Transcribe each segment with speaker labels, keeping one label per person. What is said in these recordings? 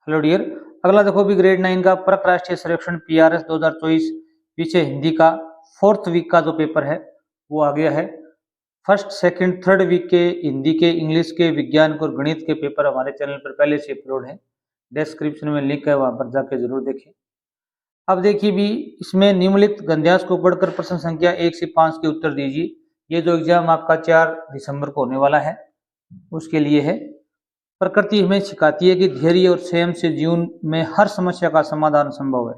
Speaker 1: Hello dear. अगला देखो भी ग्रेड 9 का परक राष्ट्रीय सर्वेक्षण PRS 2024 पीछे हिंदी का 4th वीक का जो पेपर है वो आ गया है। फर्स्ट सेकंड थर्ड वीक के हिंदी के, इंग्लिश के, विज्ञान और गणित के पेपर हमारे चैनल पर पहले से अपलोड है। डिस्क्रिप्शन में लिंक है, वहां पर जाके जरूर देखें। अब देखिए भी इसमें निम्नलिखित गद्यांश को पढ़कर प्रश्न संख्या 1 से 5 के उत्तर दीजिए। ये जो एग्जाम आपका 4 दिसंबर को होने वाला है उसके लिए है। प्रकृति हमें सिखाती है कि धैर्य और संयम से जीवन में हर समस्या का समाधान संभव है।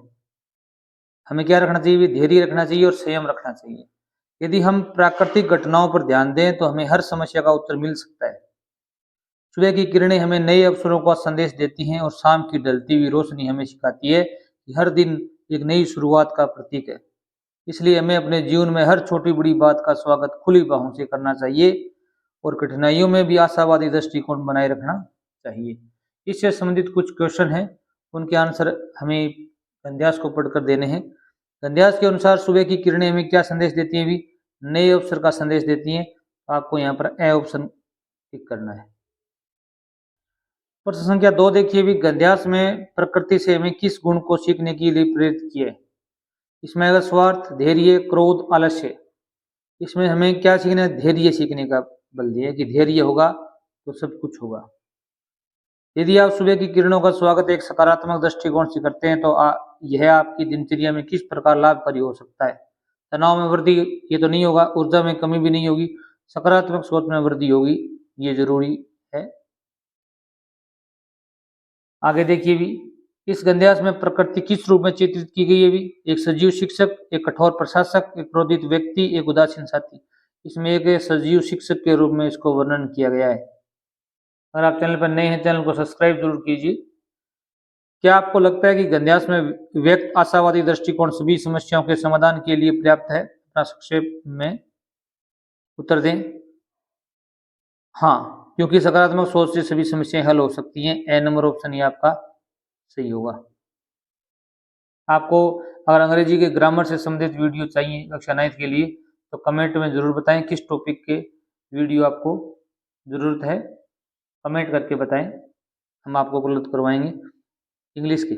Speaker 1: हमें क्या रखना चाहिए? धैर्य रखना चाहिए और संयम रखना चाहिए। यदि हम प्राकृतिक घटनाओं पर ध्यान दें तो हमें हर समस्या का उत्तर मिल सकता है। सुबह की किरणें हमें नए अवसरों का संदेश देती हैं और शाम की ढलती हुई रोशनी हमें सिखाती है कि हर दिन एक नई शुरुआत का प्रतीक है। इसलिए हमें अपने जीवन में हर छोटी बड़ी बात का स्वागत खुली बाहों से करना चाहिए और कठिनाइयों में भी आशावादी दृष्टिकोण बनाए रखना चाहिए। इससे संबंधित कुछ क्वेश्चन हैं, उनके आंसर हमें गद्यांश को पढ़कर देने हैं। गद्यांश के अनुसार सुबह की किरणें हमें क्या संदेश देती हैं? भी नए अवसर का संदेश देती हैं। आपको यहाँ पर ए ऑप्शन टिक करना है। प्रश्न संख्या 2 देखिए भी गद्यांश में प्रकृति से हमें किस गुण को सीखने के लिए प्रेरित किया है? इसमें अगर स्वार्थ, धैर्य, क्रोध, आलस्य, इसमें हमें क्या सीखना है? धैर्य सीखने का बल दिया कि धैर्य होगा तो सब कुछ होगा। यदि आप सुबह की किरणों का स्वागत एक सकारात्मक दृष्टिकोण से करते हैं तो यह आपकी दिनचर्या में किस प्रकार लाभकारी हो सकता है? तनाव में वृद्धि ये तो नहीं होगा, ऊर्जा में कमी भी नहीं होगी, सकारात्मक सोच में वृद्धि होगी, ये जरूरी है। आगे देखिए भी इस गद्यांश में प्रकृति किस रूप में चित्रित की गई है? भी एक सजीव शिक्षक, एक कठोर प्रशासक, एक क्रोधित व्यक्ति, एक उदासीन साथी। इसमें एक सजीव शिक्षक के रूप में इसको वर्णन किया गया है। अगर आप चैनल पर नए हैं, चैनल को सब्सक्राइब जरूर कीजिए। क्या आपको लगता है कि गद्यांश में व्यक्त आशावादी दृष्टिकोण सभी समस्याओं के समाधान के लिए पर्याप्त है? अपना संक्षेप में उत्तर दें। हाँ, क्योंकि सकारात्मक सोच से सभी समस्याएं हल हो सकती हैं। ए नंबर ऑप्शन ही आपका सही होगा। आपको अगर अंग्रेजी के ग्रामर से संबंधित वीडियो चाहिए कक्षा 9 के लिए तो कमेंट में जरूर बताएं किस टॉपिक के वीडियो आपको जरूरत है। कमेंट करके बताएं, हम आपको उपलब्ध करवाएंगे। इंग्लिश की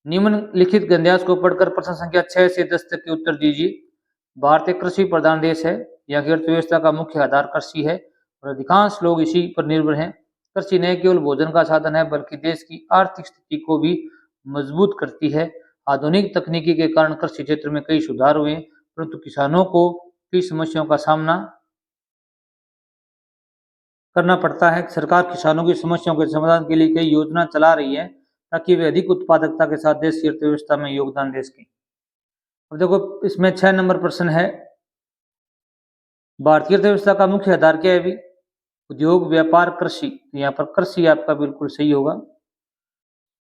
Speaker 1: निम्नलिखित गद्यांश को पढ़कर प्रश्न संख्या 6 से 10 तक के उत्तर दीजिए। भारत एक कृषि प्रधान देश है। यहाँ की अर्थव्यवस्था का मुख्य आधार कृषि है और अधिकांश लोग इसी पर निर्भर हैं। कृषि न केवल भोजन का साधन है बल्कि देश की आर्थिक स्थिति को भी मजबूत करती है। आधुनिक तकनीकी के कारण कृषि क्षेत्र में कई सुधार हुए, परंतु किसानों को कई समस्याओं का सामना करना पड़ता है। सरकार किसानों की समस्याओं के समाधान के लिए कई योजना चला रही है ताकि वे अधिक उत्पादकता के साथ देश की अर्थव्यवस्था में योगदान दे सकें। अब देखो इसमें 6 नंबर प्रश्न है, भारतीय अर्थव्यवस्था का मुख्य आधार क्या है? भी उद्योग, व्यापार, कृषि। यहाँ पर कृषि आपका बिल्कुल सही होगा।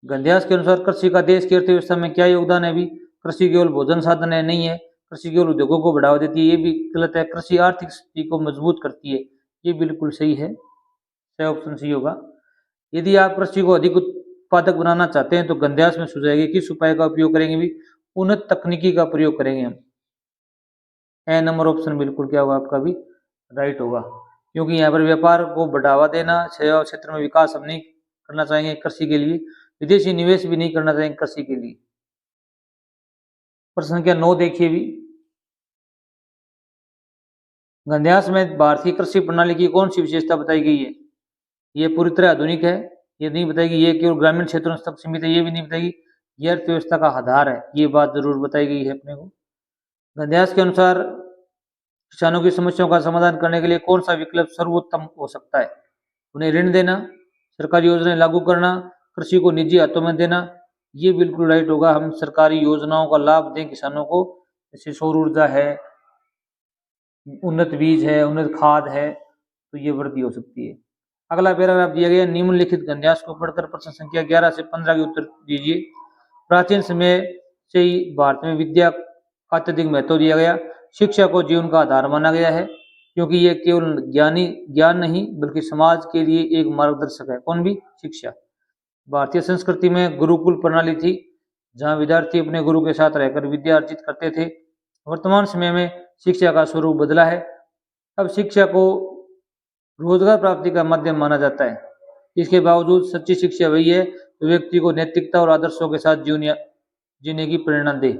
Speaker 1: गद्यांश के अनुसार कृषि का देश की अर्थव्यवस्था में क्या योगदान है? भी कृषि केवल भोजन साधन है, नहीं है। कृषि केवल उद्योगों को बढ़ावा देती है, ये भी गलत है। कृषि आर्थिक स्थिति को मजबूत करती है, ये बिल्कुल सही है। सही ऑप्शन सही होगा। यदि आप कृषि को अधिक उत्पादक बनाना चाहते हैं तो गद्यांश में सुझाए किस उपाय का उपयोग करेंगे? भी उन्नत तकनीकी का प्रयोग करेंगे हम। ए नंबर ऑप्शन बिल्कुल क्या होगा आपका भी राइट होगा, क्योंकि यहाँ पर व्यापार को बढ़ावा देना, सेवा क्षेत्र में विकास हम नहीं करना चाहेंगे कृषि के लिए, विदेशी निवेश भी नहीं करना चाहेंगे कृषि के लिए। प्रश्न संख्या 9 देखिए भी गद्यांश में भारतीय कृषि प्रणाली की कौन सी विशेषता बताई गई है? ये पूरी तरह आधुनिक है, ये नहीं बताएगी। ये केवल ग्रामीण क्षेत्रों तक सीमित है, ये भी नहीं बताएगी। ये अर्थव्यवस्था का आधार है, ये बात जरूर बताई गई है अपने को। गद्यांश के अनुसार किसानों की समस्याओं का समाधान करने के लिए कौन सा विकल्प सर्वोत्तम हो सकता है? उन्हें ऋण देना, सरकारी योजनाएं लागू करना, कृषि को निजी हाथों में देना। ये बिल्कुल राइट होगा, हम सरकारी योजनाओं का लाभ दें किसानों को, जैसे सौर ऊर्जा है, उन्नत बीज है, उन्नत खाद है, तो ये वृद्धि हो सकती है। अगला पैराग्राफ दिया गया, निम्नलिखित गद्यांश को पढ़कर प्रश्न संख्या 11 से 15 के उत्तर दीजिए। प्राचीन समय से ही भारत में विद्या का अत्यधिक महत्व दिया गया। शिक्षा को जीवन का आधार माना गया है क्योंकि ये केवल ज्ञान नहीं बल्कि समाज के लिए एक मार्गदर्शक है। कौन भी? शिक्षा। भारतीय संस्कृति में गुरुकुल प्रणाली थी जहाँ विद्यार्थी अपने गुरु के साथ रहकर विद्या अर्जित करते थे। वर्तमान समय में शिक्षा का स्वरूप बदला है। अब शिक्षा को रोजगार प्राप्ति का माध्यम माना जाता है। इसके बावजूद सच्ची शिक्षा वही है तो व्यक्ति को नैतिकता और आदर्शों के साथ जीने की प्रेरणा दे।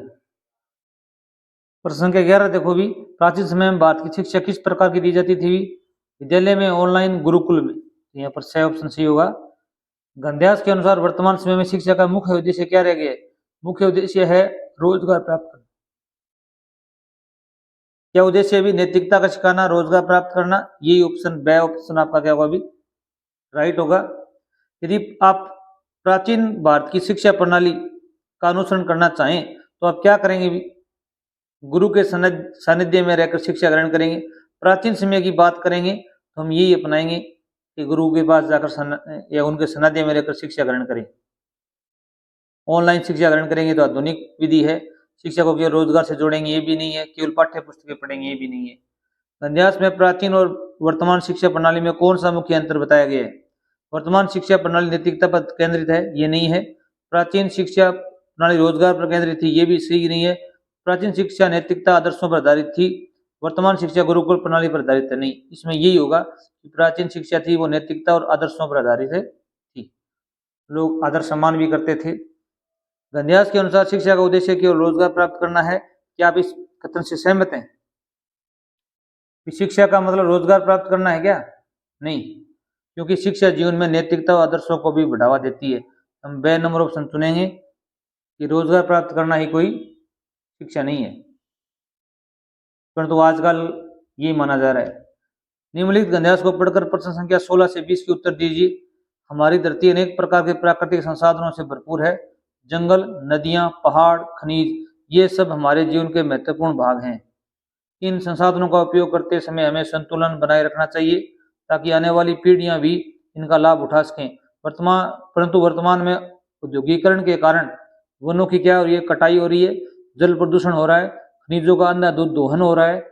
Speaker 1: प्रश्न संख्या 11 देखो भी, प्राचीन समय में भारत की शिक्षा किस प्रकार की दी जाती थी? विद्यालय में, ऑनलाइन, गुरुकुल में। यहाँ पर सही ऑप्शन सही होगा। गंध्यास के अनुसार वर्तमान समय में शिक्षा का मुख्य उद्देश्य क्या रह गया है? मुख्य उद्देश्य है रोजगार प्राप्त करना। क्या उद्देश्य है? भी नैतिकता का सिखाना, रोजगार प्राप्त करना। यही ऑप्शन बी ऑप्शन आपका क्या होगा? अभी राइट होगा। यदि आप प्राचीन भारत की शिक्षा प्रणाली का अनुसरण करना चाहें तो आप क्या करेंगे? भी गुरु के सानिध्य में रहकर शिक्षा ग्रहण करेंगे। प्राचीन समय की बात करेंगे तो हम यही अपनाएंगे कि गुरु के पास जाकर या उनके सानिध्य में रहकर शिक्षा ग्रहण करें। ऑनलाइन शिक्षा ग्रहण करेंगे तो आधुनिक विधि है। शिक्षा को केवल रोजगार से जोड़ेंगे ये भी नहीं है, केवल पाठ्य पुस्तकें पढ़ेंगे ये भी नहीं है। गंध्यास में प्राचीन और वर्तमान शिक्षा प्रणाली में कौन सा मुख्य अंतर बताया गया है? वर्तमान शिक्षा प्रणाली नैतिकता पर केंद्रित है, ये नहीं है। प्राचीन शिक्षा प्रणाली रोजगार पर केंद्रित थी, ये भी सही नहीं है। प्राचीन शिक्षा नैतिकता आदर्शों पर आधारित थी, वर्तमान शिक्षा गुरुकुल प्रणाली पर आधारित है। नहीं, इसमें यही होगा कि प्राचीन शिक्षा थी वो नैतिकता और आदर्शों पर आधारित है थी, लोग आदर्श सम्मान भी करते थे। गंध्यास के अनुसार शिक्षा का उद्देश्य केवल रोजगार प्राप्त करना है। क्या आप इस कथन से सहमत हैं? शिक्षा का मतलब रोजगार प्राप्त करना है क्या? नहीं, क्योंकि शिक्षा जीवन में नैतिकता और आदर्शों को भी बढ़ावा देती है। हम बे नंबर ऑप्शन चुनेंगे कि रोजगार प्राप्त करना ही कोई शिक्षा नहीं है, परंतु आजकल ये माना जा रहा है। निम्नलिखित गंध्यास को पढ़कर प्रश्न संख्या 16 से 20 के उत्तर दीजिए। हमारी धरती अनेक प्रकार के प्राकृतिक संसाधनों से भरपूर है। जंगल, नदियां, पहाड़, खनिज, ये सब हमारे जीवन के महत्वपूर्ण भाग हैं। इन संसाधनों का उपयोग करते समय हमें संतुलन बनाए रखना चाहिए ताकि आने वाली पीढ़ियां भी इनका लाभ उठा सकें। परंतु वर्तमान में औद्योगिकरण के कारण वनों की क्या हो रही है? कटाई हो रही है, जल प्रदूषण हो रहा है, खनिजों का अंधाधुंध दोहन हो रहा है।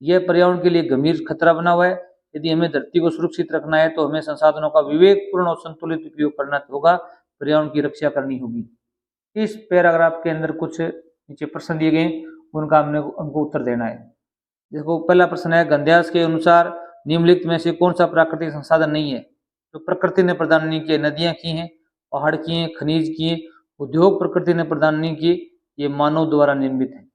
Speaker 1: यह पर्यावरण के लिए गंभीर खतरा बना हुआ है। यदि हमें धरती को सुरक्षित रखना है तो हमें संसाधनों का विवेकपूर्ण और संतुलित उपयोग करना होगा, पर्यावरण की रक्षा करनी होगी। इस पैराग्राफ के अंदर कुछ नीचे प्रश्न दिए गए, उनका हमको उत्तर देना है। देखो, पहला प्रश्न है, गंध्यास के अनुसार निम्नलिखित में से कौन सा प्राकृतिक संसाधन नहीं है? तो प्रकृति ने प्रदान नहीं किए। नदियां की हैं, पहाड़ की हैं, खनिज की हैं। उद्योग प्रकृति ने प्रदान नहीं किए, ये मानव द्वारा निर्मित है।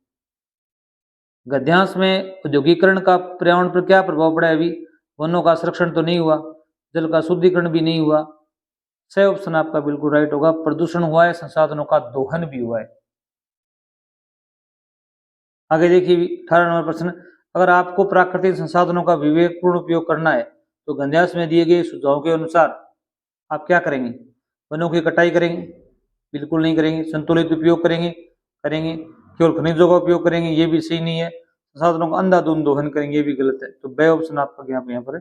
Speaker 1: गंध्यास में औद्योगिकरण का पर्यावरण पर क्या प्रभाव पड़ा है? अभी वनों का संरक्षण तो नहीं हुआ, जल का शुद्धिकरण भी नहीं हुआ। सही ऑप्शन आपका बिल्कुल राइट होगा। प्रदूषण हुआ है, संसाधनों का दोहन भी हुआ है। आगे देखिए 18 नंबर प्रश्न, अगर आपको प्राकृतिक संसाधनों का विवेकपूर्ण उपयोग करना है तो गंध्यास में दिए गए सुझावों के अनुसार आप क्या करेंगे? वनों की कटाई करेंगे? बिल्कुल नहीं करेंगे। संतुलित उपयोग करेंगे? करेंगे। केवल खनिजों का उपयोग करेंगे? ये भी सही नहीं है। संसाधनों का अंधाधुंध दोहन करेंगे? ये भी गलत है। तो बे ऑप्शन आपका यहाँ पर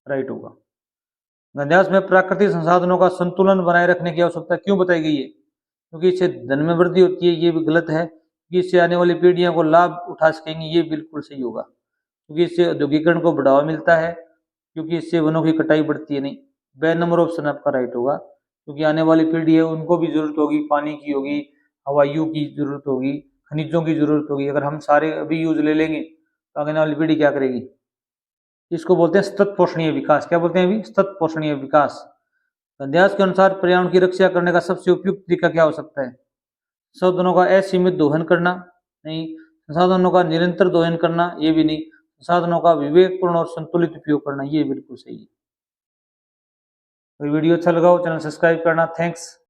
Speaker 1: राइट होगा। गंध्यास में प्राकृतिक संसाधनों का संतुलन बनाए रखने की आवश्यकता क्यों बताई गई है? क्योंकि इससे धन में वृद्धि होती है, ये भी गलत है। कि इससे आने वाली पीढ़ियों को लाभ उठा सकेंगी, ये बिल्कुल सही होगा। क्योंकि इससे औद्योगिकरण को बढ़ावा मिलता है, क्योंकि इससे वनों की कटाई बढ़ती है। नहीं, बे नंबर ऑप्शन आपका राइट होगा। क्योंकि आने वाली पीढ़ी है, उनको भी जरूरत होगी, पानी की होगी, हवाइयों की जरूरत होगी, खनिजों की जरूरत होगी। अगर हम सारे अभी यूज ले लेंगे तो आने वाली पीढ़ी क्या करेगी? इसको बोलते हैं सतत पोषणीय विकास। क्या बोलते हैं अभी? सतत पोषणीय विकास। गंध्यास के अनुसार पर्यावरण की रक्षा करने का सबसे उपयुक्त तरीका क्या हो सकता है? संसाधनों का असीमित दोहन करना? नहीं। संसाधनों का निरंतर दोहन करना? ये भी नहीं। संसाधनों का विवेकपूर्ण और संतुलित उपयोग करना? ये बिल्कुल सही है। वीडियो अच्छा लगा हो चैनल सब्सक्राइब करना। थैंक्स।